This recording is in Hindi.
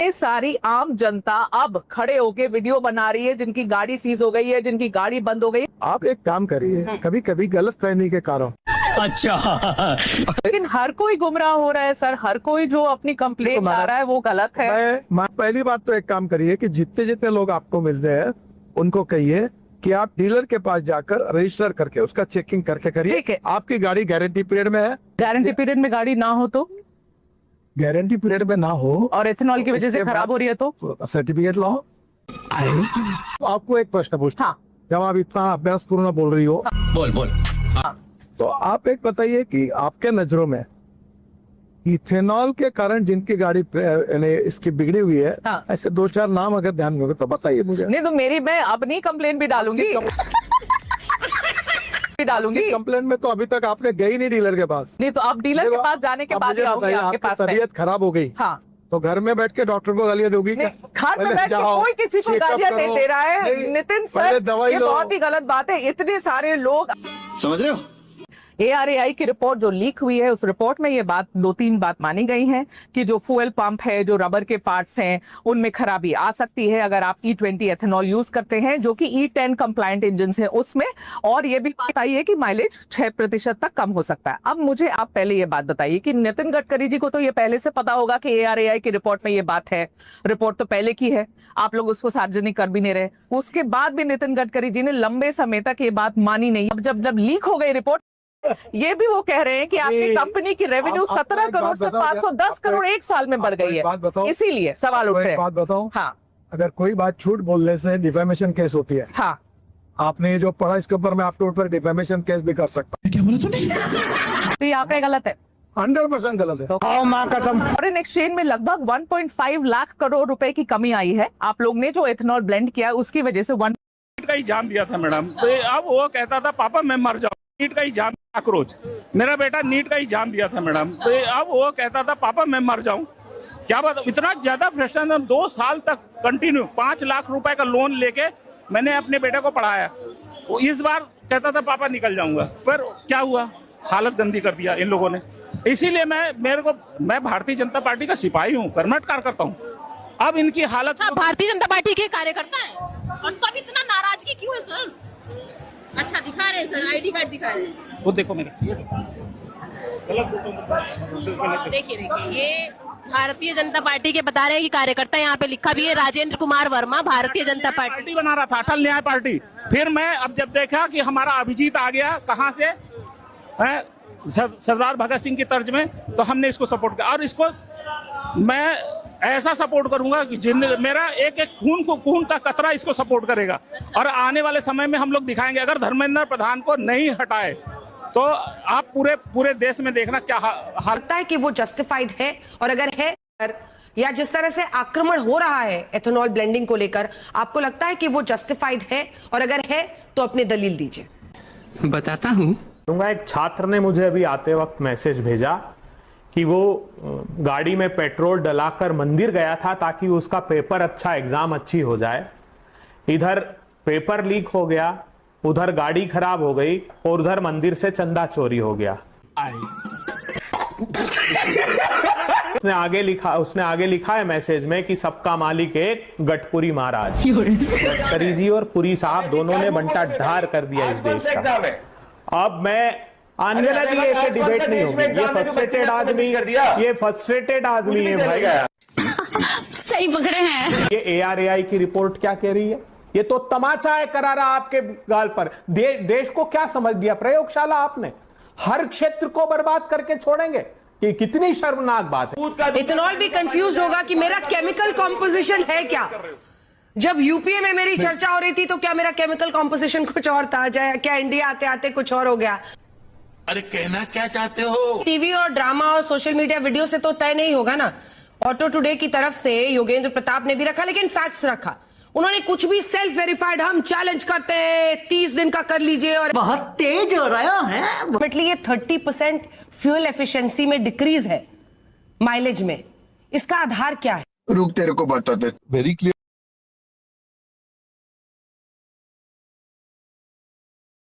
ये सारी आम जनता अब खड़े होके वीडियो बना रही है, जिनकी गाड़ी सीज हो गई है, जिनकी गाड़ी बंद हो गई है। आप एक काम करिए, कभी कभी गलत फहमी के कारण। अच्छा, लेकिन हर कोई गुमराह हो रहा है सर, हर कोई जो अपनी कंप्लेंट ला रहा है वो गलत है। पहली बात तो एक काम करिए कि जितने जितने लोग आपको मिलते हैं उनको कहिए कि आप डीलर के पास जाकर रजिस्टर करके उसका चेकिंग करके करिए। ठीक है। आपकी गाड़ी गारंटी पीरियड में है। गारंटी पीरियड में गाड़ी ना हो तो, गारंटी पीरियड में ना हो और एथेनॉल की वजह से उसके खराब बाद हो रही है तो सर्टिफिकेट लाओ। आपको एक प्रश्न पूछता हूं, जब आप इतना अभ्यास पूर्ण बोल रही हो, बोल बोल। तो आप एक बताइए कि आपके नजरों में इथेनॉल के कारण जिनकी गाड़ी इसकी बिगड़ी हुई है, हाँ। ऐसे दो चार नाम अगर ध्यान में हो तो बताइए मुझे। नहीं तो मैं अब नहीं कंप्लेन भी डालूंगी। कंप्लेंट में तो अभी तक आपने गई नहीं डीलर के पास। नहीं तो अब डीलर के पास जाने के बाद ही आऊंगी आपके पास में। तबीयत खराब हो गई, हाँ, तो घर में बैठ के डॉक्टर को गालियां दोगी क्या? घर में बैठ के कोई किसी को गालियां नहीं दे रहा है नितिन सर, दवाई ये लो। बहुत ही गलत बात है। इतने सारे लोग, समझ रहे हो? ARAI की रिपोर्ट जो लीक हुई है, उस रिपोर्ट में ये बात 2-3 बात मानी गई हैं कि जो फ्यूल पंप है, जो रबर के पार्ट्स हैं, उनमें खराबी आ सकती है अगर आप E20 एथेनॉल यूज करते हैं, जो कि E10 कंप्लायंट इंजन है उसमें। और ये भी बात आई है कि माइलेज 6% तक कम हो सकता है। अब मुझे आप पहले ये बात बताइए कि नितिन गडकरी जी को तो ये पहले से पता होगा कि ARAI की रिपोर्ट में ये बात है। रिपोर्ट तो पहले की है, आप लोग उसको सार्वजनिक कर भी नहीं रहे। उसके बाद भी नितिन गडकरी जी ने लंबे समय तक ये बात मानी नहीं। अब जब लीक हो गई रिपोर्ट, ये भी वो कह रहे हैं कि आपकी कंपनी की रेवेन्यू 17 करोड़ से 510 करोड़ एक साल में बढ़ गई है। इसीलिए सवाल उठ रहे हैं। बात बताओ, हाँ, अगर कोई बात झूठ बोलने से डिफेमेशन केस होती है, हाँ, आपने जो पढ़ा इसके ऊपर मैं आपके ऊपर डिफेमेशन केस भी कर सकता क्या बोला तूने? तो यहाँ पे गलत है, 100% गलत है। फॉरेन एक्सचेंज में लगभग 1.5 लाख करोड़ रुपए की कमी आई है। आप लोग ने जो एथेनॉल ब्लेंड किया उसकी वजह से नीट का एग्जाम दिया था मैडम, तो अब वो कहता था पापा मैं मर जाऊँ। नीट का एग्जाम आक्रोश, मेरा बेटा नीट का एग्जाम दिया था मैडम, तो अब वो कहता था पापा मैं मर जाऊं। क्या बात, इतना ज्यादा फ्रस्ट्रेशन। 2 साल तक कंटिन्यू 5 लाख रुपए का लोन लेके मैंने अपने बेटे को पढ़ाया। वो इस बार कहता था पापा निकल जाऊंगा, पर क्या हुआ, हालत गंदी कर दिया इन लोगों ने। इसीलिए मैं भारतीय जनता पार्टी का सिपाही हूँ, परमानेंट कार्यकर्ता हूँ। अब इनकी हालत, भारतीय जनता पार्टी के कार्यकर्ता है और तब इतना नाराजगी क्यों है सर? अच्छा दिखा रहे हैं सर, ID कार्ड दिखा रहे हैं। वो देखो मेरे, देखिए ये भारतीय जनता पार्टी के बता रहे हैं कि कार्यकर्ता, यहाँ पे लिखा भी है राजेंद्र कुमार वर्मा, भारतीय जनता पार्टी बना रहा था, अटल न्याय पार्टी। फिर मैं अब जब देखा कि हमारा अभिजीत आ गया कहाँ से, सरदार भगत सिंह की तर्ज में, तो हमने इसको सपोर्ट किया। और इसको मैं ऐसा सपोर्ट करूंगा कि जिन मेरा एक एक खून का कतरा इसको सपोर्ट करेगा। और आने वाले समय में हम लोग दिखाएंगे, अगर धर्मेंद्र प्रधान को नहीं हटाए तो आप पूरे देश में देखना क्या हाल लगता है कि वो जस्टिफाइड है, और अगर है या जिस तरह से आक्रमण हो रहा है एथेनॉल ब्लेंडिंग को लेकर, आपको लगता है कि वो जस्टिफाइड है, और अगर है तो अपनी दलील दीजिए। बताता हूँ। एक छात्र ने मुझे अभी आते वक्त मैसेज भेजा कि वो गाड़ी में पेट्रोल डलाकर मंदिर गया था ताकि उसका पेपर अच्छा, एग्जाम अच्छी हो जाए। इधर पेपर लीक हो गया, उधर गाड़ी खराब हो गई, और उधर मंदिर से चंदा चोरी हो गया। उसने आगे लिखा है मैसेज में कि सबका मालिक एक गडपुरी महाराज। गडकरी जी और पुरी साहब दोनों ने बंटा ढार कर दिया इस देश का। अब मैं आंजना जी, ऐसे डिबेट नहीं होगी। ये फ्रस्ट्रेटेड आदमी है भाई। सही पकड़े हैं। ये ARAI की रिपोर्ट क्या कह रही है? ये तो तमाचा है करारा आपके गाल पर। देश को क्या समझ दिया प्रयोगशाला आपने? हर क्षेत्र को बर्बाद करके छोड़ेंगे, कि कितनी शर्मनाक बात है। इथेनॉल भी कंफ्यूज होगा कि मेरा केमिकल कॉम्पोजिशन है क्या। जब यूपीए में मेरी चर्चा हो रही थी तो क्या मेरा केमिकल कॉम्पोजिशन कुछ और था, क्या इंडिया आते आते कुछ और हो गया? अरे कहना क्या चाहते हो? टीवी और ड्रामा और सोशल मीडिया वीडियो से तो तय नहीं होगा ना। ऑटो टुडे की तरफ से योगेंद्र प्रताप ने भी रखा, लेकिन फैक्ट्स रखा। उन्होंने कुछ भी सेल्फ वेरीफाइड, हम चैलेंज करते हैं 30 दिन का कर लीजिए, और बहुत तेज हो रहा है। ये 30% फ्यूल एफिशिएंसी में डिक्रीज है माइलेज में। इसका आधार क्या है? रुक, तेरे को बताते। Very clear.